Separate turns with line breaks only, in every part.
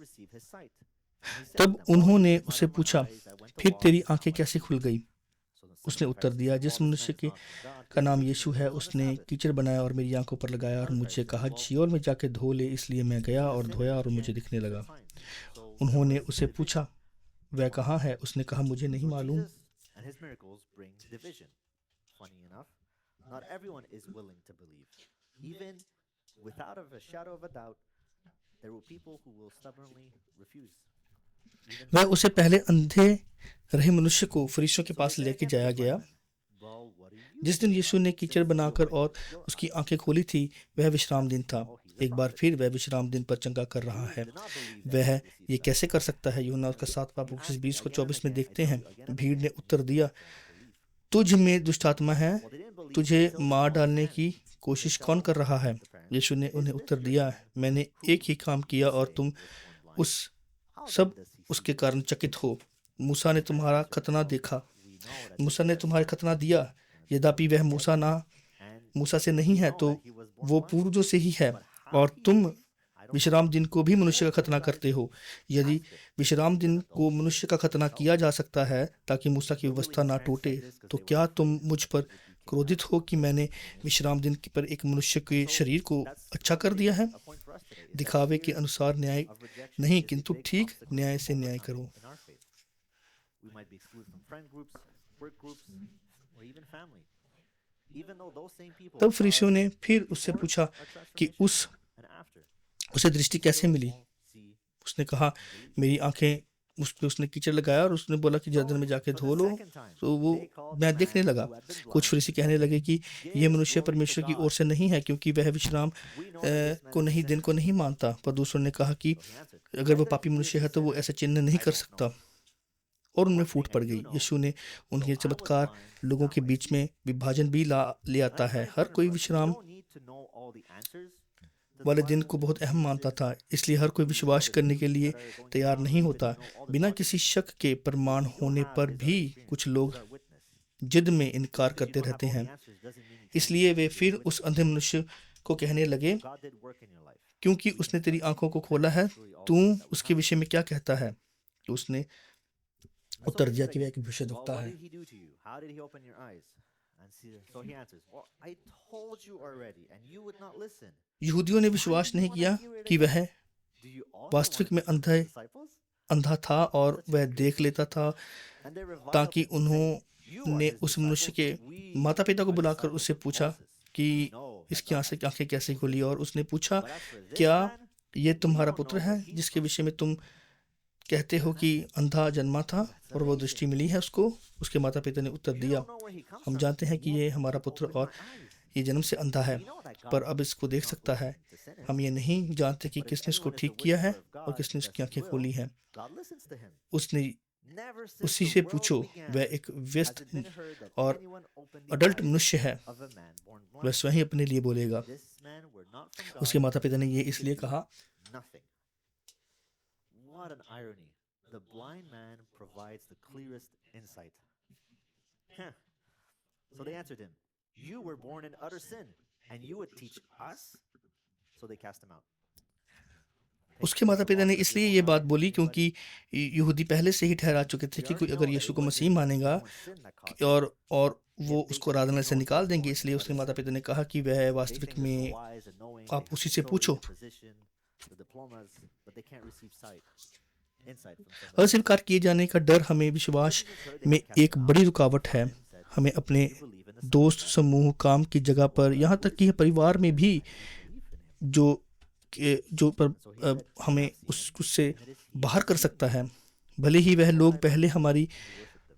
receive his sight. And he said to
तब
them, "Well,
उन्होंने
it was
उससे
not on my
पूछा,
eyes. I went to
फिर
wash
तेरी
and now
आंखें
I
कैसे
see."
खुल गई?
So the
उसने
Sadducees
उत्तर दिया,
said,
जिस
"Well, this
मनुष्य
man is
के
not from God,
का
for
नाम
he
यीशु
teaches
है
even on the
उसने
Sabbath."
कीचड़ बनाया और मेरी आंखों पर लगाया और
Another
मुझसे
Pharisee
कहा,
said, "Well,
छियोल में जाके धो ले। इसलिए मैं गया
Jesus
और
sinned
धोया और मुझे
again
दिखने
the
लगा।
third time." So there
उन्होंने
was
उसे
division.
पूछा, वह कहाँ है? उसने कहा, मुझे नहीं
So
मालूम।
Jesus and his miracles bring division. Funny enough, not everyone is willing to believe. Even without of a shadow of a doubt, there will people who will stubbornly refuse. Even
वह
today.
उसे पहले अंधे रहे मनुष्य को फरीसियों के
So they
pass
say
लेके
again to
जाया
the
गया।
blind man, well, what do you
जिस
say
दिन यीशु
about
ने
it?
कीचड़
Since you
बनाकर और
opened your
उसकी
eyes.
आंखें खोली थी, वह विश्राम दिन था।
Oh, he's a
एक बार
prophet.
फिर वह विश्राम दिन पर चंगा कर रहा
He
है।
did not believe that
वह
he would see
ये
the
कैसे
sign.
कर सकता है? यूहन्ना उसका 7 पाप
You ask me
20 को
again and
24 में
again, I
देखते
tell
हैं।
you again and
भीड़
again,
ने
and
उत्तर
you
दिया,
still don't believe.
तुझ में दुष्ट आत्मा है,
Well, they didn't believe
तुझे
until he
मार
saw his
डालने
hands.
की
They
कोशिश
tell
कौन कर रहा है?
the parents,
यीशु ने
is
उन्हें
this
उत्तर
your
दिया,
son
मैंने
who
एक ही काम किया
you
और
say
तुम
was born blind?
उस
How then
सब
does he see?
उसके कारण चकित हो। मूसा ने
The parents
तुम्हारा
answered,
खतना
well,
देखा,
we know that
Musa
this
ने
is
तुम्हारा
your son,
खतना दिया,
and
यद्यपि वह
said,
मूसा ना
and
मूसा से नहीं
we
है
know
तो
that he was born
वो
blind.
पूर्वजों से ही है,
But how
और
he
तुम
believed, I don't know.
विश्राम दिन को भी
Who
मनुष्य का
opened
खतना
his
करते
eyes?
हो। यदि
Ask him.
विश्राम दिन
Then the
को
Holy
मनुष्य
Spirit
का खतना
himself.
किया जा सकता है ताकि मूसा की
Nobody
व्यवस्था ना
parents
टूटे,
said this 'cause
तो
they were
क्या तुम
afraid
मुझ
he
पर
would be kicked
क्रोधित
out.
हो कि मैंने विश्राम दिन पर एक मनुष्य के
So
शरीर को
that's
अच्छा
one
कर
thing,
दिया है?
a point for us today, is that
दिखावे के
fear
अनुसार न्याय
of rejection
नहीं,
is a
किंतु
big
ठीक
obstacle
न्याय
to
से न्याय
overcome
करो।
in our faith. We might be excluded from friend groups, work groups, or even family. Even though those same people
तब
saw
फरीसियों
us
ने फिर उससे
before
पूछा
our
कि
transformation and after.
उसे दृष्टि
We
कैसे
still
मिली?
won't see
उसने कहा,
and believe.
मेरी आंखें, उस पे उसने कीचड़ लगाया और उसने बोला कि जर्दन में जाके
For
धो
the
लो,
second time,
तो वो
they called the
मैं देखने
man
लगा।
who had been
कुछ
blind
फरीसी
and
कहने
said,
लगे कि ये
"Give
मनुष्य
glory to
परमेश्वर की
God.
ओर से नहीं है, क्योंकि वह विश्राम
We know that this man
को
is a
नहीं, दिन
sinner."
को नहीं मानता। पर दूसरों ने कहा कि
So he answered,
अगर वो
"Whether
पापी
he
मनुष्य
is
है
a
तो वो
sinner,
ऐसे चिन्ह नहीं
I
कर
don't
सकता।
know.
और
But
उनमें
one
फूट
thing I
पड़
do
गई।
know,
यीशु ने
though
उनके
I was
चमत्कार
blind
लोगों के
that
बीच
way."
में विभाजन भी ले
And
आता
that's
है।
very
हर
important
कोई
for us. We
विश्राम
don't need to know all the answers to the
वाले दिन
Bible,
को बहुत अहम मानता
decisions,
था, इसलिए हर
don't
कोई
need to know
विश्वास
the
करने के
truths
लिए
that are going
तैयार
around, or
नहीं
even
होता।
to know all the
बिना
doctrines.
किसी शक के प्रमाण
What we do
होने
have
पर
is our
भी
experience,
कुछ
is
लोग
our witness.
जिद में इनकार
Because you
करते
don't have
रहते
all the
हैं।
answers doesn't mean you can't
इसलिए वे
be
फिर
a
उस
witness.
अंधे मनुष्य को कहने लगे,
God did work in your life.
क्योंकि
We can
उसने तेरी
trust
आंखों को
that
खोला है,
that's really all
तू
that we
उसके
have.
विषय में क्या कहता है? तो उसने
And so
उत्तर
they
दिया
said
कि वह
again,
एक भविष्यद्वक्ता
"Well, what
है।
did he do to you? How did he open your eyes?" And so he answers, "Well, I told you already, and you would not listen.
यहूदियों ने
Why
विश्वास
do you
नहीं
want
किया
to hear it
कि
again?
वह
Do you also want
वास्तविक
to
में
become his
अंधा
disciples?"
अंधा था और
Such a
वह
great
देख लेता
question.
था,
And they reviled
ताकि
him, saying, "You are
उन्होंने
his
उस मनुष्य
disciples,
के
but we
माता पिता को
are
बुलाकर
disciples
उससे
of
पूछा
Moses.
कि
We know that
इसकी
God has
आंखें कैसे
spoken to
खोली, और
Moses.
उसने पूछा,
But as for this
क्या
man,
ये
we
तुम्हारा
don't
पुत्र
know
है
where he
जिसके
comes
विषय
from."
में तुम कहते हो कि अंधा जन्मा था
That's
और वो
amazing.
दृष्टि मिली है उसको? उसके माता पिता ने उत्तर
You
दिया,
don't know where he comes
हम
from,
जानते हैं कि
yet
ये
he
हमारा पुत्र
opened
और
my eyes.
ये जन्म से अंधा है,
We know that
पर
God
अब इसको देख
does not
सकता है।
listen to sinners.
हम ये नहीं जानते कि
But if
किसने इसको
anyone is the
ठीक किया है
witnesser of
और
God
किसने
and does
उसकी
his
आंखें
will,
खोली हैं।
God listens to him.
उसने
Never since
उसी
the
से
world
पूछो,
began
वह एक व्यस्त
has it been heard that
और
anyone opened the
adult
eyes
मनुष्य है,
of a man born
वह
blind.
स्वयं अपने लिए बोलेगा।
This man were not from
उसके
God,
माता पिता ने ये
he could
इसलिए
do
कहा।
nothing. What an irony. The blind man provides the clearest insight. Huh. So they answered him, "You were born in utter sin, and you would teach us?" So they cast him out.
उसके माता पिता ने इसलिए ये बात बोली क्योंकि यहूदी पहले से ही ठहरा चुके थे कि कोई अगर यीशु को मसीह मानेगा और वो उसको आराधनालय से निकाल देंगे, इसलिए उसके माता पिता ने कहा कि वह वास्तविक में आप उसी से पूछो। अस्वीकार किए जाने का डर हमें विश्वास में एक बड़ी रुकावट है। हमें अपने दोस्त समूह, काम की जगह पर, यहाँ तक कि परिवार में भी जो पर हमें उससे बाहर कर सकता है। भले ही वह लोग पहले हमारी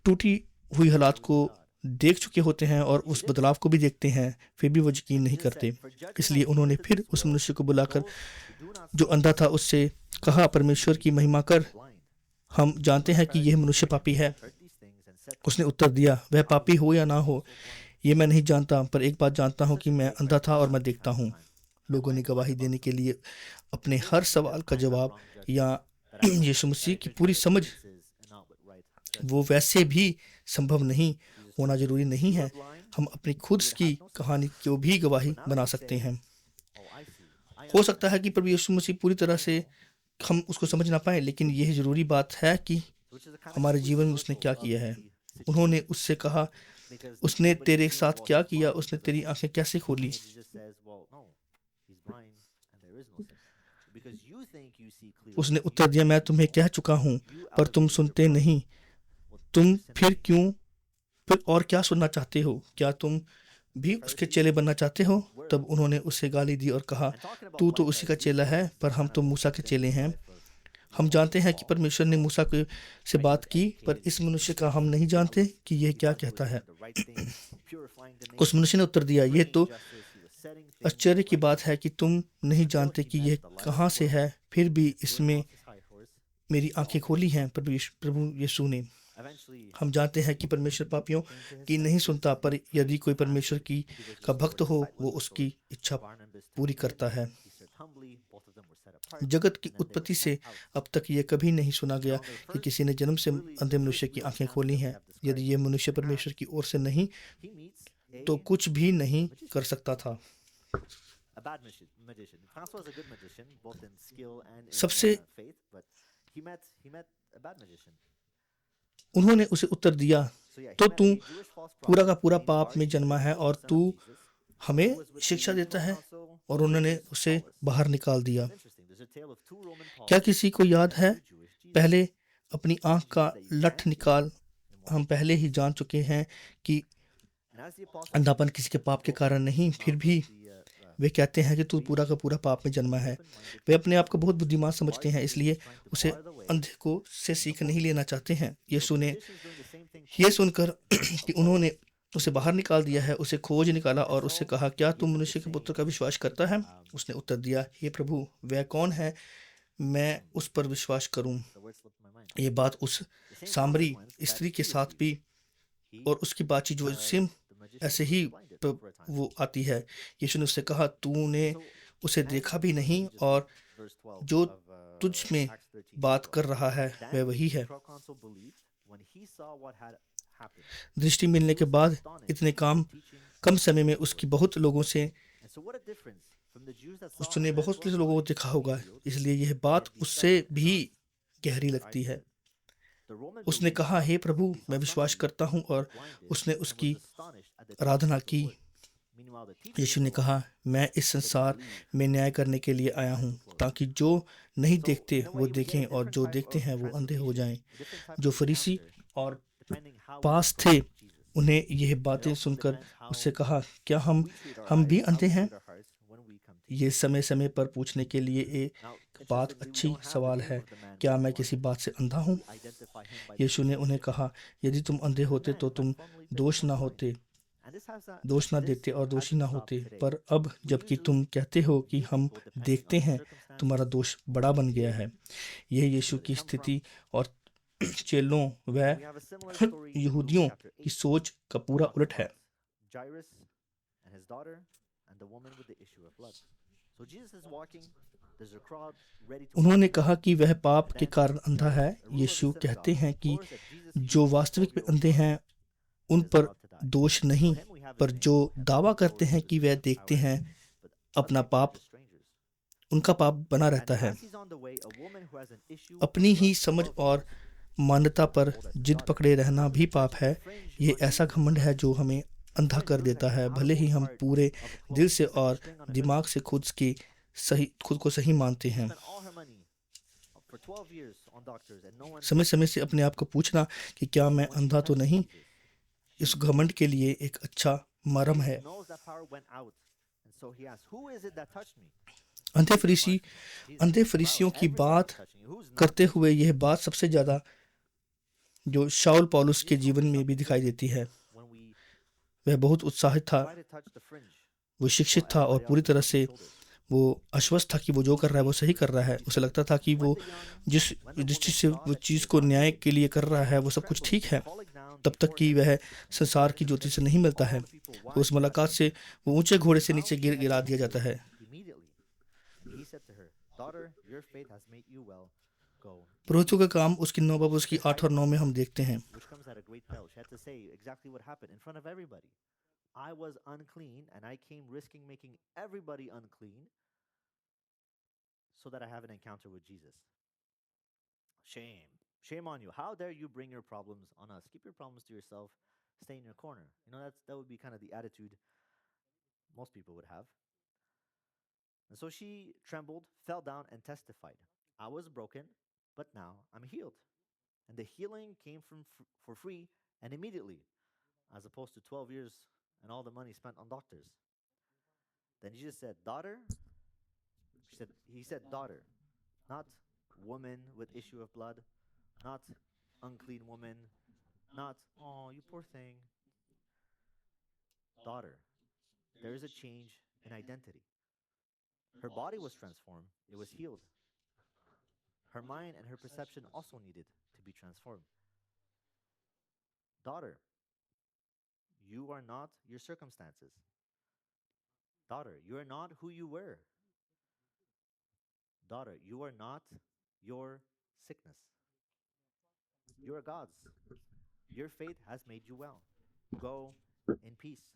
टूटी हुई हालात को देख चुके होते हैं और उस बदलाव को भी देखते हैं, फिर भी वो यकीन नहीं करते। इसलिए उन्होंने फिर उस मनुष्य को बुलाकर जो अंधा था उससे कहा, परमेश्वर की महिमा कर, हम जानते हैं कि यह मनुष्य पापी है। उसने उत्तर दिया, वह पापी हो या ना हो ये मैं नहीं जानता, पर एक बात जानता हूँ कि मैं अंधा था और मैं देखता हूँ। लोगों ने गवाही देने के लिए अपने हर सवाल का जवाब या यीशु मसीह की पूरी समझ, वो वैसे भी संभव नहीं होना जरूरी नहीं है। हम अपनी खुद की कहानी को भी गवाही बना सकते हैं। हो सकता है कि प्रभु यीशु मसीह पूरी तरह से हम उसको समझ ना पाए, लेकिन यह जरूरी बात है कि हमारे जीवन में उसने क्या किया है। उन्होंने उससे कहा, उसने तेरे साथ क्या किया, उसने तेरी आंखें कैसे खोली।
because you think you see
उसने
clearly,
उत्तर दिया, मैं तुम्हें कह चुका हूँ पर तुम सुनते नहीं। तुम फिर क्यों, फिर और क्या सुनना चाहते हो? क्या तुम भी उसके चेले बनना चाहते हो? तब उन्होंने उसे गाली दी और कहा, तू तो उसी का चेला है, पर हम तो मूसा के चेले हैं। हम जानते हैं कि परमेश्वर ने मूसा को से बात की, पर इस मनुष्य का हम नहीं जानते कि यह क्या कहता है। उस मनुष्य ने उत्तर दिया, यह तो आश्चर्य की बात है कि तुम नहीं जानते कि यह कहाँ से है, फिर भी इसमें मेरी आंखें खोली हैं। प्रभु यीशु ने, हम जानते हैं कि परमेश्वर पापियों की नहीं सुनता, पर यदि कोई परमेश्वर की का भक्त हो, वो उसकी इच्छा पूरी करता है। जगत की उत्पत्ति से अब तक ये कभी नहीं सुना गया कि किसी ने जन्म से अंधे मनुष्य की आंखें खोली हैं। यदि ये मनुष्य परमेश्वर की ओर से नहीं तो कुछ भी नहीं कर सकता था।
a bad magician. Francois was a good magician, both in skill and in
सबसे
faith, but he met a bad magician.
उन्होंने उसे उत्तर दिया,
So yeah, he
तो
met
तू
a Jewish false
पूरा का
prophet
पूरा
named
पाप में जन्मा है
Bar-Jonah,
और
son
तू
of Jesus, who
हमें
was with the
शिक्षा देता
Roman
है।
council
और
who
उन्होंने
was
उसे
Paulus.
बाहर निकाल दिया।
It's interesting. There's a tale of two Roman
क्या
Pauluses
किसी को याद
and
है,
two Jewish Jesus.
पहले अपनी आंख
Jesus
का
that you
लठ
can't see
निकाल।
and
हम
watch
पहले ही
Jesus.
जान चुके हैं कि
And as the apostle
अंधापन
Peter
किसी के पाप के
spoke
कारण
from
नहीं,
the
फिर
mouth
भी
of the
वे कहते हैं कि तू
priest
पूरा का पूरा पाप में जन्मा है।
open-minded
वे अपने आप
people
को बहुत बुद्धिमान
who
समझते हैं,
argued
इसलिए
trying to
उसे
bar the way
अंधे को से
from the
सीख
Holy
नहीं लेना
Spirit.
चाहते हैं।
So
यीशु ने
magicians doing the same thing
ये
Paul
सुनकर
did
कि
of
उन्होंने
Apollos.
उसे बाहर निकाल दिया है, उसे खोज निकाला और उससे कहा, क्या
He
तू
ended
मनुष्य
this
के पुत्र
saying,
का विश्वास करता है? उसने उत्तर दिया, हे प्रभु, वह कौन है, मैं उस पर विश्वास करूं।
the word slipped my mind.
ये बात उस
The same
Samri
consequence that
स्त्री के
he
साथ भी
received.
और उसकी बातचीत जो सेम
The magician
ऐसे
was
he
blinded for a time.
वो आती है। यीशु ने उससे कहा, तूने
So,
उसे
and
देखा भी
let
नहीं
me just
और
read verse 12
जो
of
तुझ में
Acts 13
बात
as
कर
well.
रहा है वह
Then
वही
the
है।
proconsul believed when he saw what had happened.
दृष्टि
He
मिलने के
was
बाद
astonished
इतने
at
काम
the teaching
कम समय
of
में
the
उसकी
Lord.
बहुत लोगों से
And so what a difference from the Jews that saw
उसने
him
बहुत
12
लोगों को
times
देखा
being
होगा,
healed,
इसलिए यह बात
yet be
उससे
stubborn and
भी
not
गहरी
take their
लगती है।
ideas. The Roman
उसने
believed
कहा, हे प्रभु,
he saw
मैं विश्वास
somebody
करता हूँ,
who was
और
blinded
उसने
and
उसकी
was astonished at the
Aradhana
teaching of the
की।
Lord. Meanwhile, the teaching of
Yeshu
the
ने
Lord
कहा, मैं इस
said,
संसार
believe
में न्याय करने के लिए आया हूँ, ताकि जो नहीं
So,
देखते
in a
वो
way, we get a
देखें और
different
जो
type
देखते
of
हैं वो अंधे हो
transformation,
जाएं।
a different type
जो
of
फरीसी
encounter,
और
depending how we
pass
approach
थे,
Jesus.
उन्हें यह
It
बातें
also
सुनकर
depends how
उससे कहा, क्या हम
we treat our
हम भी
eyes, how
अंधे
we
हैं?
treat our hearts when we come to
ये
Jesus.
समय समय पर पूछने के लिए एक
Now,
बात
interestingly, we
अच्छी
don't have the
सवाल
name
है,
of the man
क्या
born
मैं
blind.
किसी बात से अंधा हूँ?
We identify him by the
यीशु ने
things he
उन्हें
did.
कहा, यदि तुम अंधे
He was a
होते
man
तो
that
तुम
formerly been
दोष
born
ना
blind.
होते,
And
दोष ना
this
देते और दोषी
hasn't
ना
stopped
होते।
today.
पर अब
We
जबकि
usually
तुम कहते हो कि
view
हम
people depending
देखते
on their
हैं, तुम्हारा
circumstances,
दोष बड़ा बन गया है। यह यीशु
where they
की
come
स्थिति
from.
और चेलों व
And we have a similar story in Luke
यहूदियों
chapter
की
8.
सोच का पूरा
Talks
उलट है।
about Jairus and his daughter and the woman with the issue of blood. So Jesus is walking. There's a crowd ready to
उन्होंने
mock him.
कहा कि वह पाप
And
के
then
कारण अंधा है।
a ruler of the
यीशु कहते
synagogue
हैं कि
implores that Jesus heal
जो
his
वास्तविक में
12-year-old
अंधे
daughter
हैं
who
उन
is
पर
about to die.
दोष
So
नहीं,
him we have his
पर
name,
जो
and
दावा
he
करते
knows
हैं
the
कि वह
truth,
देखते
however.
हैं,
But other
अपना
people are
पाप
just strangers.
उनका पाप बना
And
रहता है।
as he's on the way, a woman who has an issue of
अपनी ही
blood for
समझ
12
और
years
मान्यता पर
told as her
जिद
daughter.
पकड़े रहना भी
So
पाप
she
है।
infringed
ये
on
ऐसा
Jesus'
घमंड है
right.
जो हमें अंधा
According to
कर
Luke
देता
19,
है,
out
भले
of
ही
both
हम
parts
पूरे
of a
दिल
cloak
से
and a
और
string on her
दिमाग
dress.
से खुद को सही मानते
She
हैं।
spent all her money for 12 years on doctors and no one
समय समय
touched
से
her.
अपने आप को पूछना कि क्या मैं
When she
अंधा तो
touched
नहीं,
Jesus,
इस
she
घमंड के लिए एक अच्छा मरम
Jesus
है।
knows that power went out. And so he asked, who is it that touched me?
अंधे
Jesus
फरीसी
remarked, Jesus,
अंधे
wow,
फरीसियों की
everyone
बात
is touching you. Who's not
करते
touching
हुए
you?
यह बात सबसे ज़्यादा जो शाऊल पौलुस के
Jesus
जीवन
noticed
में भी
something
दिखाई
different
देती है।
when we
वह बहुत उत्साहित था,
try to touch the fringe
वो
while
शिक्षित था और
everybody
पूरी
else is
तरह
rubbing
से
shoulders.
वो आश्वस्त था कि वो जो कर रहा है वो सही कर रहा है। उसे लगता था कि वो
When the young,
जिस
when the
दृष्टि
woman
से
saw
वो
that she
चीज़
was
को
not
न्याय
healed,
के लिए कर रहा है,
she
वो सब कुछ
trembled,
ठीक है,
falling down
तब तक
before
कि
him
वह
and
संसार
declared
की
to
ज्योति से
finish
नहीं मिलता
all
है।
the people
तो
why
उस
he touched
मुलाकात
me.
से वो ऊंचे घोड़े से
Now
नीचे
she had
गिरा
been
दिया जाता
healed
है।
immediately. He said to her, daughter, your faith has made you well. Go.
पुरोहितों का काम उसकी 9 बाब
She
उसकी
said,
8
I
और 9 में हम
confess,
देखते हैं।
which comes at a great peril. She had to say exactly what happened in front of everybody. I was unclean and I came risking making everybody unclean so that I have an encounter with Jesus. Shame. Shame on you. How dare you bring your problems on us? Keep your problems to yourself. Stay in your corner. That would be kind of the attitude most people would have. And so she trembled, fell down, and testified, I was broken, but now I'm healed. And the healing came for free and immediately, as opposed to 12 years and all the money spent on doctors. Then Jesus said, Daughter, he said, Daughter, not woman with issue of blood, not unclean woman, not, oh, you poor thing. Daughter, there is a change in identity. Her body was transformed, it was healed. Her mind and her perception also needed to be transformed. Daughter, you are not your circumstances. Daughter, you are not who you were. Daughter, you are not your sickness. You are God's. Your faith has made you well. Go in peace.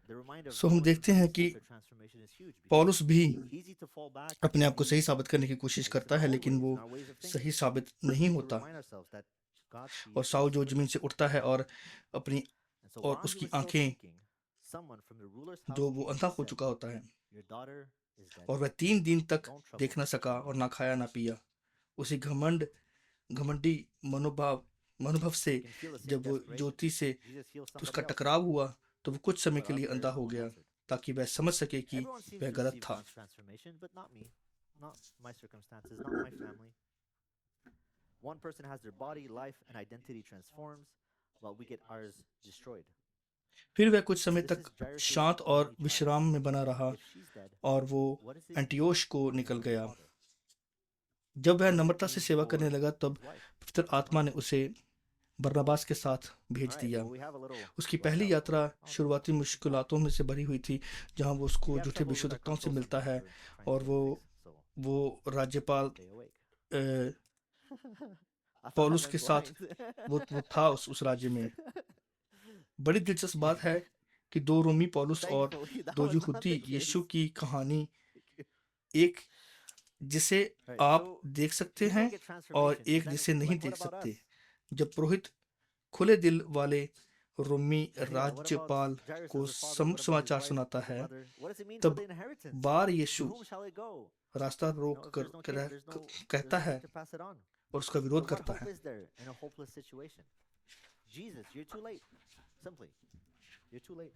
The reminder of
सो हम
going
देखते
through
हैं
this
कि
cancer transformation is huge because
पौलुस भी
it's easy to fall back
अपने आप को
in
सही साबित करने की कोशिश
beliefs
करता
in
है,
our old
लेकिन
ways,
वो
in our ways of thinking,
सही साबित नहीं
to
होता।
remind ourselves that God sees
और
us.
साउल जो ज़मीन से उठता है और अपनी
And so
और
while he
उसकी
was still
आंखें
thinking, someone from the ruler's
जो
house
वो
came
अंधा
and
हो
said,
चुका होता है
Your daughter is dead.
और वह 3 दिन तक
Don't trouble
देख ना सका और ना खाया ना पिया। उसी घमंडी मनोभाव से
You can feel the same
जब वो
desperation.
ज्योति से
Jesus heals
उसका
somebody else.
टकराव हुआ तो वो कुछ समय
But
के लिए
others
अंधा हो
won't
गया
answer.
ताकि वह समझ सके कि
Everyone seems
वह
to
गलत
receive
था।
God's transformation, but not me, not my circumstances, not my family. One person has their body, life, and identity transformed, while we get ours destroyed.
फिर वह कुछ समय
This
तक
is Jairus'
शांत और
only child.
विश्राम में बना रहा
If she's dead,
और वो
what is it
एंटियोश को
for
निकल
her
गया।
father?
जब वह
What does it
नम्रता से
mean
सेवा
for
करने लगा तब
his wife?
पवित्र आत्मा ने उसे बरनबास के साथ भेज
Alright,
दिया।
well, we have a little
उसकी
left
पहली
out.
यात्रा
Okay.
शुरुआती मुश्किलातों में से भरी हुई थी, जहां वो उसको
We have
झूठे
trouble with our
विशुद्धताओं से
control
मिलता
sometimes.
है
We're trying
और
to get it fixed, so
वो राज्यपाल
stay awake.
A,
I thought I
पौलुस
went
के साथ
blind.
वो था उस राज्य में। बड़ी दिलचस्प बात है कि 2 रोमी पौलुस और
Thankfully, that
2
was not
यहूदी
the
यीशु
case.
की कहानी एक जिसे
Alright,
आप
so
देख सकते
people
हैं
get
और
transformation, but
एक
then,
जिसे नहीं
like, what
देख
about
सकते।
us?
जब पुरोहित खुले दिल वाले रोमी
Yeah, what about
राज्यपाल
Jairus
को
as a father? What about his
समाचार
wife,
सुनाता
as a
है,
mother? What does it mean for
तब
the inheritance?
Bar
To
Yeshu
whom shall it go?
रास्ता
You know,
रोक
if
कर
there's no kid, there's
कहता
no
है
one to pass it on.
और उसका
So
विरोध
what
करता
hope
है।
is there in a hopeless situation? Jesus, you're too late. Simply, you're too late.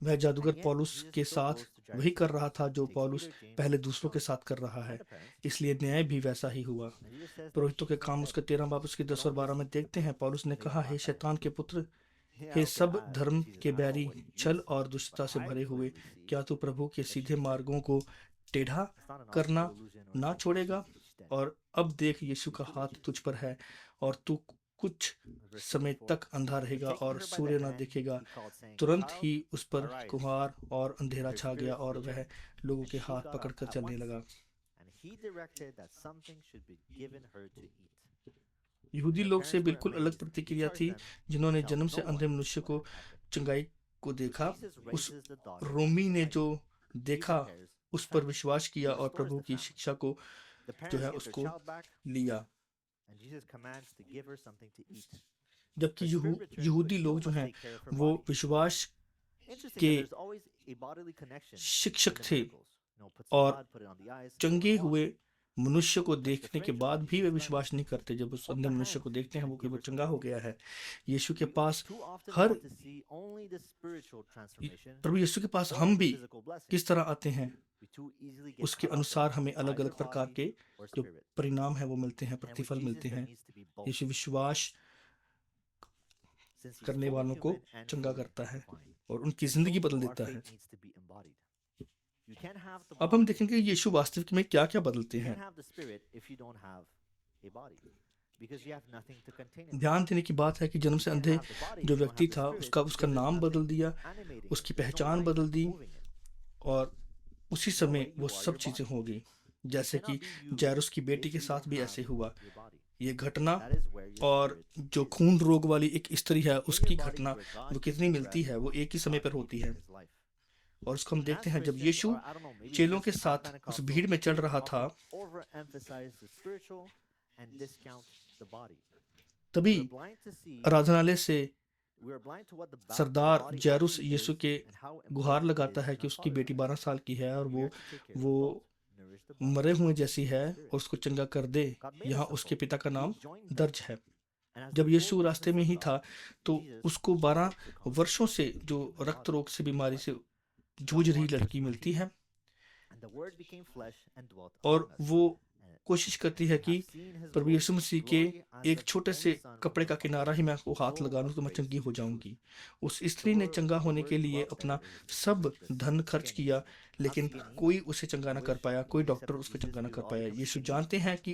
वह जादूगर
And yet,
पौलुस
Jesus
के
still
साथ
goes to
वही
Jairus'
कर
house,
रहा था जो
takes
पौलुस
Peter, James,
पहले
and
दूसरों के
John,
साथ कर रहा है।
and the parents.
इसलिए न्याय भी वैसा ही हुआ।
And Jesus says that
पुरोहितों के
she's not
काम
dead.
उसके 13 बाब उसके 10 और 12 में देखते हैं। पौलुस ने
They
कहा,
thought
हे
that.
शैतान के पुत्र,
Yeah,
हे
okay,
सब धर्म
Jesus,
के
I don't know
berry,
what you
छल
see,
और
but
दुष्टता से
I
भरे हुए,
clearly see
क्या तू प्रभु के
that
सीधे
she's dead.
मार्गों को टेढ़ा
It's not an
करना
optical illusion or
ना
anything.
छोड़ेगा?
She's dead.
और अब देख, यीशु का हाथ तुझ पर है और तू कुछ
Verse
समय
24.
तक अंधा
But
रहेगा
taking
और
her by the
सूर्य न
hand,
देखेगा।
he called, saying,
तुरंत
Child,
ही उस पर
arise.
कुम्हार और अंधेरा
Her
छा गया
spirit
और
quickened,
वह लोगों
and
के
she
हाथ
got
पकड़कर
up at
चलने
once.
लगा।
And he directed that something should be given her to eat.
यहूदी
Her
लोग से
parents were
बिल्कुल अलग
amazed. He
प्रतिक्रिया
charged
थी,
them,
जिन्होंने
tell
जन्म से
no
अंधे
one
मनुष्य
what
को
had happened.
चंगाई को
So
देखा।
Jesus
उस
raises the daughter
Romi
to
ने
life.
जो
He
देखा
prepares
उस
the
पर
family.
विश्वास
He
किया और
restores
प्रभु
the
की
family.
शिक्षा को
The
जो
parents
है
give their
उसको
child back,
लिया।
and Jesus commands to give her something to eat.
जबकि
Her spirit returns, but
यहूदी
he
लोग जो
must
हैं
take care of her
वो
body.
विश्वास
Interesting
के
that there's always a bodily connection in
शिक्षक
the
थे
miracles. You know, put some
और
blood, put it on the eyes,
change
walk.
हुए मनुष्य को
Touch the
देखने के
fringe of
बाद भी वे
Jesus'
विश्वास नहीं करते। जब उस
Hold
अंधे
the
मनुष्य
hand
को देखते हैं
and
वो कि
give
वो
her
चंगा
something
हो
to
गया
eat.
है। यीशु के
We
pass
too often
her
want to see only the spiritual transformation
प्रभु यीशु के पास
or
हम
the
भी
physical blessing.
किस तरह आते हैं,
We too easily get
उसके
caught up
अनुसार
in
हमें अलग
either
अलग प्रकार
body
के
or
जो
spirit.
परिणाम है वो मिलते हैं,
And with
प्रतिफल
Jesus
मिलते
there
हैं।
needs to be both.
यीशु विश्वास
Since he's
करने
fully
वालों को
human and
चंगा
fully
करता है
divine.
और उनकी
And
जिंदगी
so
बदल
too, our
देता है।
faith needs to be embodied. You can't have the
अब हम
body,
देखेंगे यीशु वास्तविक में क्या क्या बदलते
you
हैं।
can't have the spirit if you don't have a body. Because you have nothing to contain it.
ध्यान देने की बात है कि जन्म
You
से
can't
अंधे
have the body if
जो
you don't
व्यक्ति
have the
था
spirit
उसका
because there's
नाम बदल
nothing
दिया,
animating it.
उसकी
There's no
पहचान
life
बदल दी
moving it.
और उसी
No
समय
way,
वो
you are
सब
your
चीजें
body.
हो गई।
You
जैसे कि
cannot be you
जैरुस की बेटी
if
के
you
साथ
don't
भी
have
ऐसे हुआ।
your body.
ये घटना
That is where your
और
spirit
जो
is.
खून रोग वाली एक स्त्री है
In your
उसकी
body
घटना
where God
वो
gives
कितनी
you
मिलती
breath,
है, वो एक ही समय
God
पर
gives
होती
you
है।
his life.
और उसको हम
And
देखते
as
हैं जब
Christians,
Yeshu
or I don't know, maybe
चेलों
just
के
as
साथ उस
Pentecostals,
भीड़ में चल
we
रहा था,
often overemphasize the spiritual and discount the body.
तभी
We're blind to see
आराधनालय से सरदार जैरुस यीशु के गुहार लगाता है कि उसकी बेटी 12 साल की है और वो मरे हुए जैसी है और उसको चंगा कर दे। यहाँ उसके पिता का नाम दर्ज है। जब यीशु रास्ते में ही था तो उसको 12 वर्षों से जो रक्त रोग से बीमारी से जूझ रही लड़की मिलती है और वो कोशिश करती है कि प्रभु यीशु मसीह के एक छोटे से कपड़े का किनारा ही मैं को हाथ लगा लूं तो मैं चंगी हो जाऊंगी। उस स्त्री ने चंगा होने के लिए अपना सब धन खर्च किया, लेकिन कोई उसे चंगा ना कर पाया, कोई डॉक्टर उसको चंगा ना कर पाया। यीशु जानते हैं कि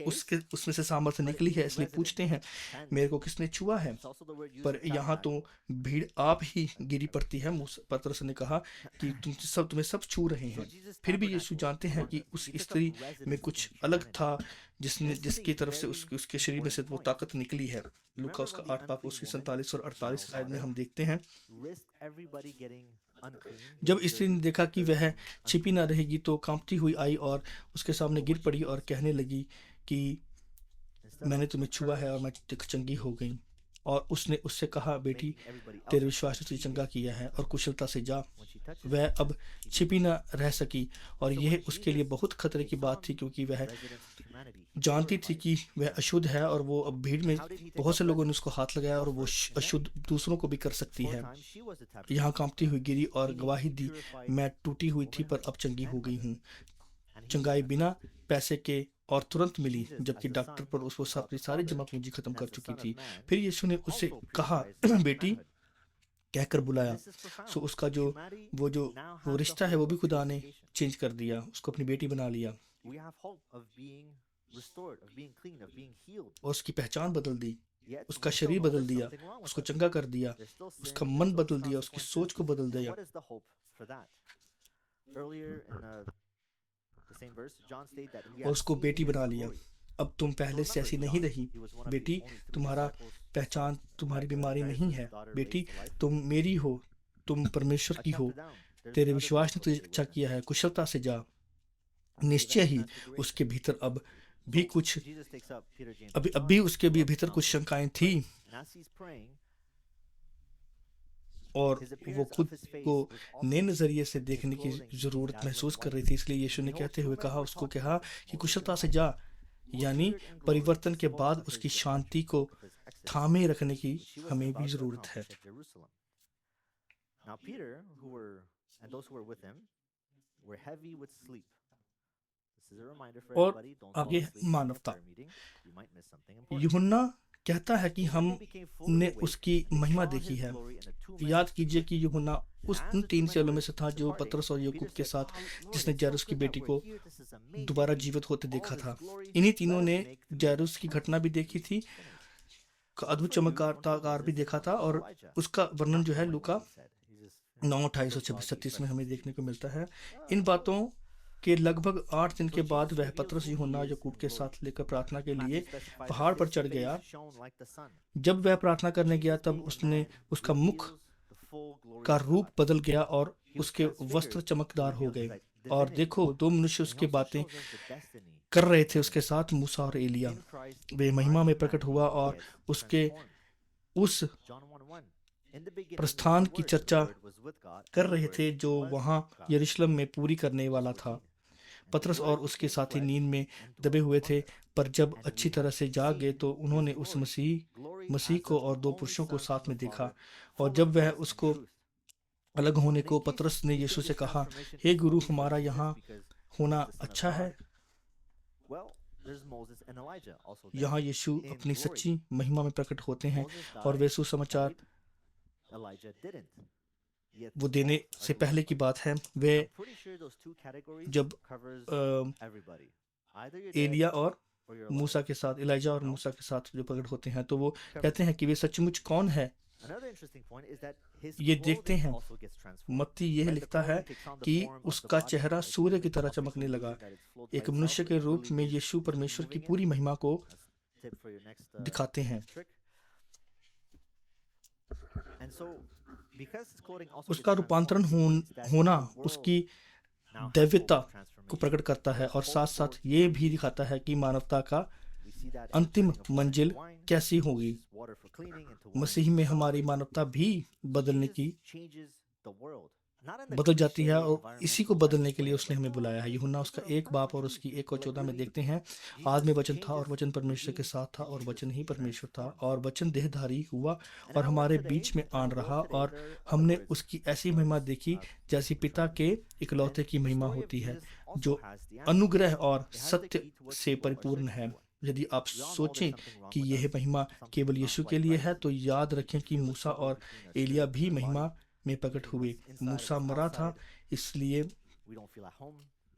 उसमें से सामर्थ्य निकली है, इसलिए पूछते हैं मेरे को किसने छुआ है। पर यहाँ तो भीड़ आप ही गिरी पड़ती है। पतरस ने कहा कि तुम्हें सब छू रहे हैं। फिर भी यीशु जानते हैं कि उस स्त्री में कुछ अलग था जिसकी तरफ से उसके शरीर में से वो ताकत निकली है। लूका उसका 8 पाप उसकी 47 और 48 आयत में हम देखते हैं, जब स्त्री ने देखा कि वह छिपी ना रहेगी तो कांपती हुई आई और उसके सामने गिर पड़ी और कहने लगी कि मैंने तुम्हें छुआ है और मैं चंगी हो गई। और उसने उससे कहा, बेटी तेरे विश्वास ने तुझे चंगा किया है और कुशलता से जा। वह अब छिपी न रह सकी और यह उसके लिए बहुत खतरे की बात थी, क्योंकि वह जानती थी कि वह अशुद्ध है और वो अब भीड़ में बहुत से लोगों ने उसको हाथ लगाया और वो अशुद्ध दूसरों को भी कर सकती है। यहाँ कांपती हुई गिरी और गवाही दी, मैं टूटी हुई थी पर अब चंगी हो गई हूँ। चंगाई बिना पैसे के और तुरंत मिली, जबकि डॉक्टर पर उसको अपनी सारी जमा पूंजी खत्म कर चुकी थी। फिर यीशु ने उससे कहा, बेटी कहकर बुलाया। सो उसका वो रिश्ता है वो भी खुदा ने चेंज कर दिया, उसको अपनी बेटी बना लिया और उसकी पहचान बदल दी, उसका शरीर बदल दिया, उसको चंगा कर दिया, उसका मन बदल दिया, उसकी सोच को बदल दिया। और उसको बेटी बना लिया। अब तुम पहले से ऐसी नहीं रही बेटी, तुम्हारा पहचान तुम्हारी बीमारी नहीं है। बेटी तुम मेरी हो, तुम परमेश्वर की हो, तेरे विश्वास ने तुझे अच्छा किया है, कुशलता से जा। निश्चय ही उसके भीतर अब भी उसके भी भीतर कुछ शंकाएं थी और वो खुद को नए नजरिए से देखने की जरूरत महसूस कर रही थी। इसलिए यीशु ने कहते हुए उसको कहा कि कुशलता से जा, यानी परिवर्तन के बाद उसकी शांति को थामे रखने की हमें भी जरूरत है। और आगे मानवता, यूहन्ना कहता है कि हमने उसकी महिमा देखी है। याद कीजिए कि यूहन्ना उन 3 चेलों में से था जो पतरस और याकूब के साथ, जिसने जैरुस की बेटी को दोबारा जीवित होते देखा था। इन्हीं तीनों ने जैरुस की घटना भी देखी थी, अद्भुत चमत्कार भी देखा था, और उसका वर्णन जो है लूका 9:28-36 में हमें देखने को मिलता है। इन बातों के लगभग 8 दिन के बाद वह पतरस, यूहन्ना, याकूब के साथ लेकर प्रार्थना के लिए पहाड़ पर चढ़ गया। जब वह प्रार्थना करने गया तब उसका मुख का रूप बदल गया और उसके वस्त्र चमकदार हो गए। और देखो, 2 मनुष्य उसके बातें कर रहे थे उसके साथ, मूसा और एलिया। वे महिमा में प्रकट हुआ और उसके उस प्रस्थान की चर्चा कर रहे थे जो वहां यरूशलेम में पूरी करने वाला था। पतरस और उसके साथी नींद में दबे हुए थे, पर जब अच्छी तरह से जाग गए तो उन्होंने उस मसीह को और 2 पुरुषों को साथ में देखा। और जब वह उसको अलग होने को, पतरस ने यीशु से कहा, हे गुरु, हमारा यहाँ होना अच्छा है। यहाँ यीशु अपनी सच्ची महिमा में प्रकट होते हैं और वे सुसमाचार वो देने से पहले की बात है। वे जब एलिया और मूसा के साथ, इलाइजा और मूसा के साथ जो प्रकट होते हैं, तो वो कहते हैं कि वे सचमुच कौन है ये देखते हैं। मत्ती यह लिखता है कि उसका चेहरा सूर्य की तरह चमकने लगा। एक मनुष्य के रूप में यीशु परमेश्वर की पूरी महिमा को दिखाते हैं। उसका रूपांतरण होना उसकी दैवता को प्रकट करता है और साथ साथ ये भी दिखाता है कि मानवता का अंतिम मंजिल कैसी होगी। मसीह में हमारी मानवता भी बदलने की बदल जाती है और इसी को बदलने के लिए उसने हमें बुलाया है। यूहन्ना उसका 1 बाब और उसकी 1 और 14 में देखते हैं, आज में वचन था और वचन परमेश्वर के साथ था और वचन ही परमेश्वर था और वचन देहधारी हुआ और हमारे बीच में आन रहा और हमने उसकी ऐसी महिमा देखी जैसी पिता के इकलौते की महिमा होती है, जो अनुग्रह और सत्य से परिपूर्ण है। यदि आप सोचें कि यह महिमा केवल यीशु के लिए है, तो याद रखें कि मूसा और एलिया भी महिमा में प्रकट हुए। मूसा मरा था इसलिए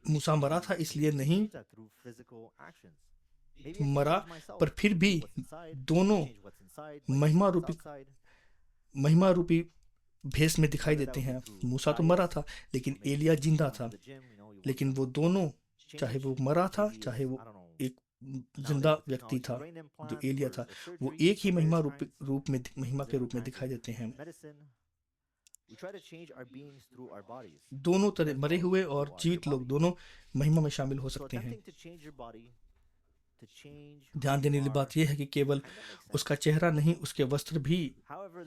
मूसा मरा था इसलिए नहीं मरा, पर फिर भी दोनों महिमा रूपी महिमा रूपी भेष में दिखाई देते हैं। मूसा तो मरा था लेकिन एलिया जिंदा था, लेकिन वो दोनों, चाहे वो मरा था चाहे वो एक जिंदा व्यक्ति था जो एलिया था, वो एक ही महिमा के रूप में दिखाई देते हैं। दोनों तरह मरे हुए और जीवित लोग दोनों महिमा में शामिल हो सकते हैं। ध्यान देने वाली बात यह है कि केवल उसका चेहरा नहीं, उसके वस्त्र भी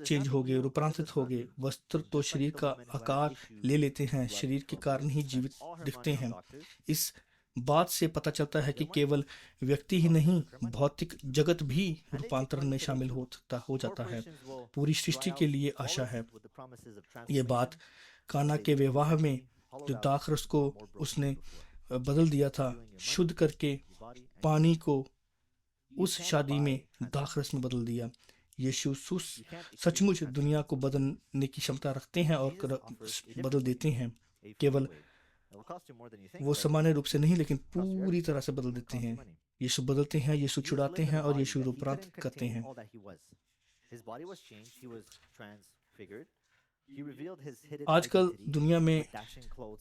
चेंज हो गए, रूपांतरित हो गए। वस्त्र तो शरीर का आकार ले लेते हैं, शरीर के कारण ही जीवित दिखते हैं। इस बात से पता चलता है कि केवल व्यक्ति ही नहीं, भौतिक जगत भी रूपांतरण में शामिल हो जाता है। पूरी सृष्टि के लिए आशा है। ये बात काना के विवाह में जो दाखरस को उसने बदल दिया था, शुद्ध करके पानी को उस शादी में दाखरस में बदल दिया। यीशु सचमुच दुनिया को बदलने की क्षमता रखते हैं और बदल देते हैं। केवल वो सामान्य रूप से नहीं, लेकिन पूरी तरह से बदल देते हैं। यीशु बदलते हैं, यीशु छुड़ाते हैं और यीशु रूपांतरित करते हैं। आजकल दुनिया में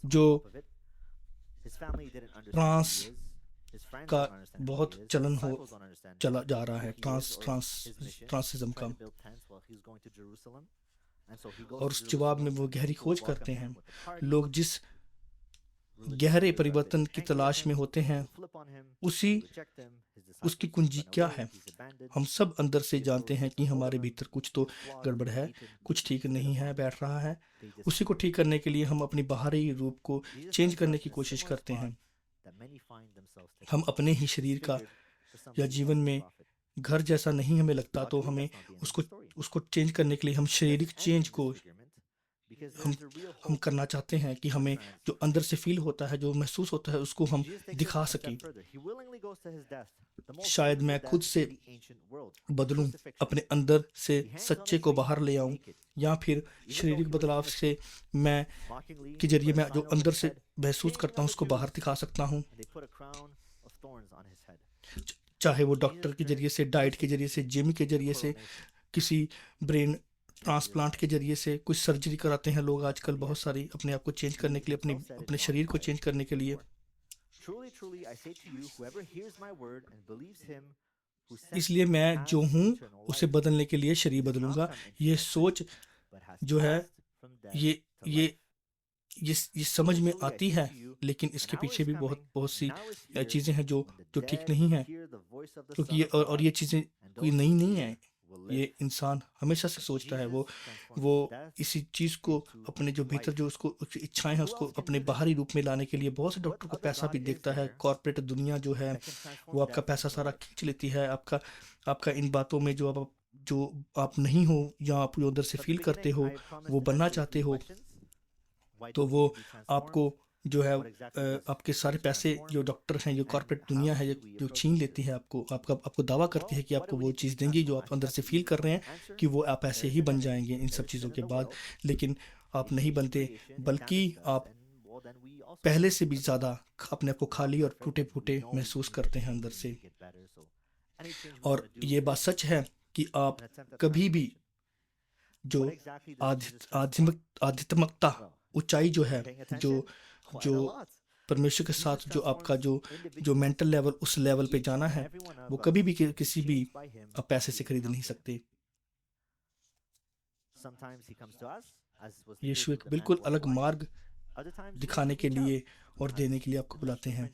जो ट्रांस का बहुत चलन चला जा रहा है, ट्रांसिज्म का, और उस जवाब में वो गहरी खोज करते हैं। लोग जिस गहरे परिवर्तन की तलाश में होते हैं, उसकी कुंजी क्या है? हम सब अंदर से जानते हैं कि हमारे भीतर कुछ तो गड़बड़ है, कुछ ठीक नहीं है, बैठ रहा है। उसी को ठीक करने के लिए हम अपनी बाहरी रूप को चेंज करने की कोशिश करते हैं। हम अपने ही शरीर का या जीवन में घर जैसा नहीं हमें लगता, तो हमें उसको चेंज करने के लिए हम शारीरिक चेंज को हम करना चाहते हैं कि हमें जो अंदर से फील होता है, जो महसूस होता है, उसको हम दिखा सकें। शायद मैं खुद से बदलूं, अपने अंदर से सच्चे को बाहर ले आऊं, या फिर शारीरिक बदलाव से मैं के जरिए मैं जो अंदर से महसूस करता हूं उसको बाहर दिखा सकता हूं। चाहे वो डॉक्टर के जरिए से, डाइट के जरिए से, जिम के जरिए से, किसी ब्रेन ट्रांसप्लांट के जरिए से, कुछ सर्जरी कराते हैं लोग आजकल बहुत सारी अपने आप को चेंज करने के लिए, अपने शरीर को चेंज करने के लिए। इसलिए मैं जो हूँ उसे बदलने के लिए शरीर बदलूंगा। ये सोच जो है ये समझ में आती है, लेकिन इसके पीछे भी बहुत सी चीज़ें हैं जो ठीक नहीं है, क्योंकि ये चीज़ें कोई नई नहीं है। ये इंसान हमेशा से सोचता है, वो इसी चीज़ को अपने जो भीतर जो उसको इच्छाएं हैं उसको अपने बाहरी रूप में लाने के लिए बहुत से डॉक्टर को पैसा भी देखता है। कॉर्पोरेट दुनिया जो है वो आपका पैसा सारा खींच लेती है। आपका इन बातों में जो आप नहीं हो या आप जो अंदर से फील करते हो, वो बनना चाहते हो, तो वो आपको जो है आपके सारे पैसे जो डॉक्टर हैं, जो कॉर्पोरेट दुनिया है, जो छीन लेती है आपको दावा करती है कि आपको वो चीज़ देंगी जो आप अंदर से फील कर रहे हैं कि वो आप ऐसे ही बन जाएंगे इन सब चीज़ों के बाद। लेकिन आप नहीं बनते, बल्कि आप पहले से भी ज़्यादा अपने आप को खाली और टूटे फूटे महसूस करते हैं अंदर से। और ये बात सच है कि आप कभी भी जो आध्यात्मिकता ऊंचाई जो है, जो परमेश्वर के साथ जो आपका जो मेंटल लेवल, उस लेवल पे जाना है, वो कभी भी किसी भी आप पैसे से खरीद नहीं सकते। यीशु एक बिल्कुल अलग मार्ग दिखाने के लिए और देने के लिए आपको बुलाते हैं।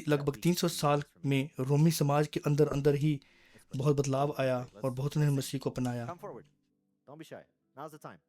लगभग 300 साल में रोमी समाज के अंदर अंदर ही बहुत बदलाव आया और बहुत उन्होंने मसीह को अपनाया।
Come forward. Don't be shy. Now's the time.